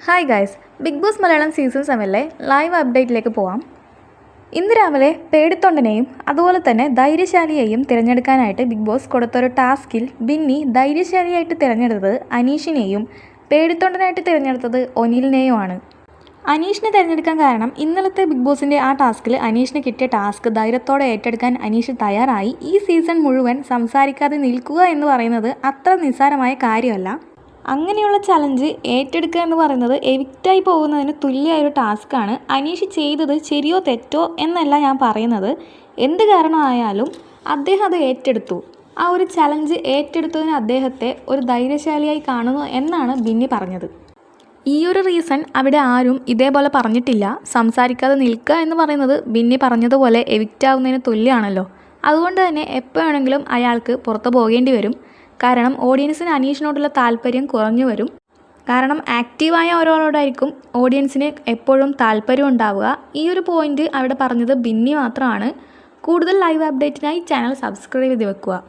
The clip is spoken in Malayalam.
Hi guys, Bigg Boss Malayalam season 7 live അപ്ഡേറ്റിലേക്ക് പോവാം. ഇന്ന് രാവിലെ പേടിത്തൊണ്ടനെയും അതുപോലെ തന്നെ ധൈര്യശാലിയെയും തിരഞ്ഞെടുക്കാനായിട്ട് ബിഗ് ബോസ് കൊടുത്തൊരു ടാസ്കിൽ ബിന്നി ധൈര്യശാലിയായിട്ട് തിരഞ്ഞെടുത്തത് അനീഷിനെയും പേടിത്തൊണ്ടനായിട്ട് തിരഞ്ഞെടുത്തത് ഒനിലിനെയുമാണ്. അനീഷിനെ തിരഞ്ഞെടുക്കാൻ കാരണം ഇന്നലത്തെ ബിഗ് ബോസിൻ്റെ ആ ടാസ്കിൽ അനീഷിന് കിട്ടിയ ടാസ്ക് ധൈര്യത്തോടെ ഏറ്റെടുക്കാൻ അനീഷ് തയ്യാറായി. ഈ സീസൺ മുഴുവൻ സംസാരിക്കാതെ നിൽക്കുക എന്ന് പറയുന്നത് അത്ര നിസ്സാരമായ കാര്യമല്ല. അങ്ങനെയുള്ള ചലഞ്ച് ഏറ്റെടുക്കുക എന്ന് പറയുന്നത് എവിക്റ്റായി പോകുന്നതിന് തുല്യമായൊരു ടാസ്ക്കാണ്. അനീഷ് ചെയ്തത് ശരിയോ തെറ്റോ എന്നല്ല ഞാൻ പറയുന്നത്. എന്ത് കാരണമായാലും അദ്ദേഹം അത് ഏറ്റെടുത്തു. ആ ഒരു ചലഞ്ച് ഏറ്റെടുത്തതിന് അദ്ദേഹത്തെ ഒരു ധൈര്യശാലിയായി കാണുന്നു എന്നാണ് ബിന്നി പറഞ്ഞത്. ഈ ഒരു റീസൺ അവിടെ ആരും ഇതേപോലെ പറഞ്ഞിട്ടില്ല. സംസാരിക്കാതെ നിൽക്കുക എന്ന് പറയുന്നത് ബിന്നി പറഞ്ഞതുപോലെ എവിക്റ്റ് ആവുന്നതിന് തുല്യമാണല്ലോ. അതുകൊണ്ട് തന്നെ എപ്പോഴാണെങ്കിലും അയാൾക്ക് പുറത്തു പോകേണ്ടി വരും. കാരണം ഓഡിയൻസിന് അനീഷിനോടുള്ള താല്പര്യം കുറഞ്ഞു വരും. കാരണം ആക്റ്റീവായ ഒരാളോടായിരിക്കും ഓഡിയൻസിന് എപ്പോഴും താല്പര്യം ഉണ്ടാവുക. ഈ ഒരു പോയിന്റ് അവിടെ പറഞ്ഞത് ബിന്നി മാത്രമാണ്. കൂടുതൽ ലൈവ് അപ്ഡേറ്റിനായി ചാനൽ സബ്സ്ക്രൈബ് ചെയ്ത് വെക്കുക.